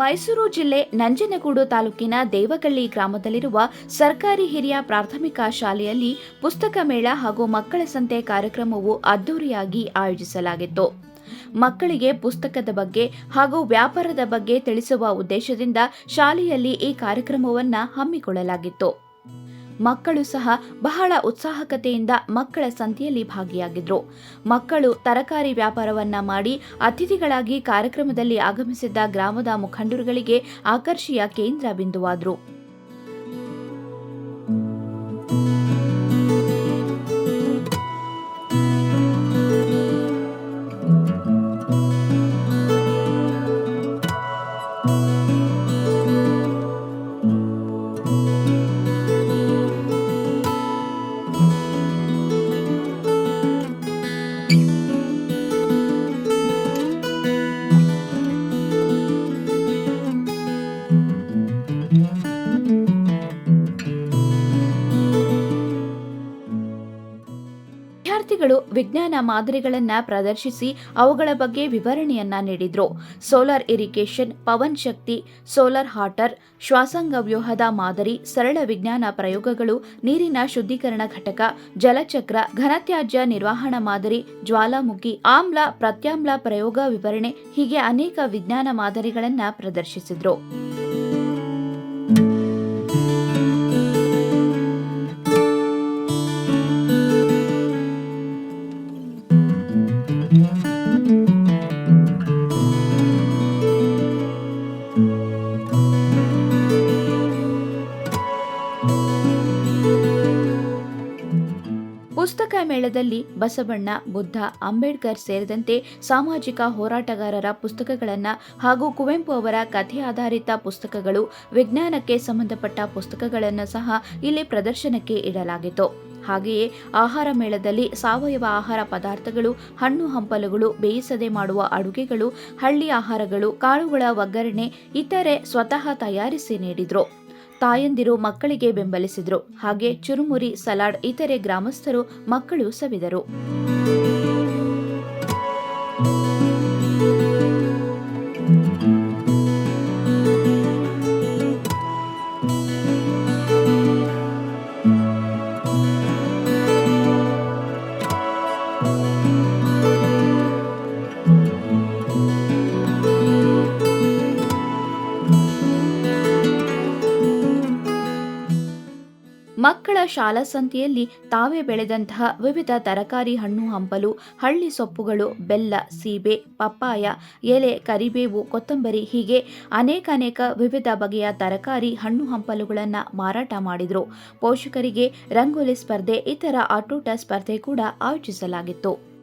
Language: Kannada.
ಮೈಸೂರು ಜಿಲ್ಲೆ ನಂಜನಗೂಡು ತಾಲೂಕಿನ ದೇವಗಳ್ಳಿ ಗ್ರಾಮದಲ್ಲಿರುವ ಸರ್ಕಾರಿ ಹಿರಿಯ ಪ್ರಾಥಮಿಕ ಶಾಲೆಯಲ್ಲಿ ಪುಸ್ತಕ ಮೇಳ ಹಾಗೂ ಮಕ್ಕಳ ಸಂತೆ ಕಾರ್ಯಕ್ರಮವು ಅದ್ದೂರಿಯಾಗಿ ಆಯೋಜಿಸಲಾಗಿತ್ತು. ಮಕ್ಕಳಿಗೆ ಪುಸ್ತಕದ ಬಗ್ಗೆ ಹಾಗೂ ವ್ಯಾಪಾರದ ಬಗ್ಗೆ ತಿಳಿಸುವ ಉದ್ದೇಶದಿಂದ ಶಾಲೆಯಲ್ಲಿ ಈ ಕಾರ್ಯಕ್ರಮವನ್ನು ಹಮ್ಮಿಕೊಳ್ಳಲಾಗಿತ್ತು. ಮಕ್ಕಳು ಸಹ ಬಹಳ ಉತ್ಸಾಹಕತೆಯಿಂದ ಮಕ್ಕಳ ಸಂತೆಯಲ್ಲಿ ಭಾಗಿಯಾಗಿದ್ರು. ಮಕ್ಕಳು ತರಕಾರಿ ವ್ಯಾಪಾರವನ್ನ ಮಾಡಿ ಅತಿಥಿಗಳಾಗಿ ಕಾರ್ಯಕ್ರಮದಲ್ಲಿ ಆಗಮಿಸಿದ್ದ ಗ್ರಾಮದ ಮುಖಂಡರುಗಳಿಗೆ ಆಕರ್ಷಣೆಯ ಕೇಂದ್ರ ಬಿಂದುವಾದರು. ವಿದ್ಯಾರ್ಥಿಗಳು ವಿಜ್ಞಾನ ಮಾದರಿಗಳನ್ನು ಪ್ರದರ್ಶಿಸಿ ಅವುಗಳ ಬಗ್ಗೆ ವಿವರಣೆಯನ್ನ ನೀಡಿದ್ರು. ಸೋಲಾರ್ ಇರಿಗೇಷನ್, ಪವನ್ ಶಕ್ತಿ, ಸೋಲಾರ್ ಹಾಟರ್, ಶ್ವಾಸಾಂಗವ್ಯೂಹದ ಮಾದರಿ, ಸರಳ ವಿಜ್ಞಾನ ಪ್ರಯೋಗಗಳು, ನೀರಿನ ಶುದ್ಧೀಕರಣ ಘಟಕ, ಜಲಚಕ್ರ, ಘನತ್ಯಾಜ್ಯ ನಿರ್ವಹಣಾ ಮಾದರಿ, ಜ್ವಾಲಾಮುಖಿ, ಆಮ್ಲ ಪ್ರತ್ಯಾಮ್ಲ ಪ್ರಯೋಗ ವಿವರಣೆ ಹೀಗೆ ಅನೇಕ ವಿಜ್ಞಾನ ಮಾದರಿಗಳನ್ನು ಪ್ರದರ್ಶಿಸಿದ್ರು. ಪುಸ್ತಕ ಮೇಳದಲ್ಲಿ ಬಸವಣ್ಣ, ಬುದ್ಧ, ಅಂಬೇಡ್ಕರ್ ಸೇರಿದಂತೆ ಸಾಮಾಜಿಕ ಹೋರಾಟಗಾರರ ಪುಸ್ತಕಗಳನ್ನು ಹಾಗೂ ಕುವೆಂಪು ಅವರ ಕಥೆ ಆಧಾರಿತ ಪುಸ್ತಕಗಳು, ವಿಜ್ಞಾನಕ್ಕೆ ಸಂಬಂಧಪಟ್ಟ ಪುಸ್ತಕಗಳನ್ನು ಸಹ ಇಲ್ಲಿ ಪ್ರದರ್ಶನಕ್ಕೆ ಇಡಲಾಗಿತ್ತು. ಹಾಗೆಯೇ ಆಹಾರ ಮೇಳದಲ್ಲಿ ಸಾವಯವ ಆಹಾರ ಪದಾರ್ಥಗಳು, ಹಣ್ಣು ಹಂಪಲುಗಳು, ಬೇಯಿಸದೆ ಮಾಡುವ ಅಡುಗೆಗಳು, ಹಳ್ಳಿ ಆಹಾರಗಳು, ಕಾಳುಗಳ ಒಗ್ಗರಣೆ ಇತರೆ ಸ್ವತಃ ತಯಾರಿಸಿ ನೀಡಿದ್ರು. ತಾಯಂದಿರು ಮಕ್ಕಳಿಗೆ ಬೆಂಬಲಿಸಿದ್ರು. ಹಾಗೆ ಚುರುಮುರಿ, ಸಲಾಡ್ ಇತರೆ ಗ್ರಾಮಸ್ಥರು ಮಕ್ಕಳು ಸವಿದರು. ಮಕ್ಕಳ ಶಾಲಾ ಸಂತೆಯಲ್ಲಿ ತಾವೇ ಬೆಳೆದಂತಹ ವಿವಿಧ ತರಕಾರಿ, ಹಣ್ಣು ಹಂಪಲು, ಹಳ್ಳಿ ಸೊಪ್ಪುಗಳು, ಬೆಲ್ಲ, ಸೀಬೆ, ಪಪ್ಪಾಯ, ಎಲೆ, ಕರಿಬೇವು, ಕೊತ್ತಂಬರಿ ಹೀಗೆ ಅನೇಕ ವಿವಿಧ ಬಗೆಯ ತರಕಾರಿ, ಹಣ್ಣು ಹಂಪಲುಗಳನ್ನು ಮಾರಾಟ ಮಾಡಿದರು. ಪೋಷಕರಿಗೆ ರಂಗೋಲಿ ಸ್ಪರ್ಧೆ, ಇತರ ಆಟೋಟ ಸ್ಪರ್ಧೆ ಕೂಡ ಆಯೋಜಿಸಲಾಗಿತ್ತು.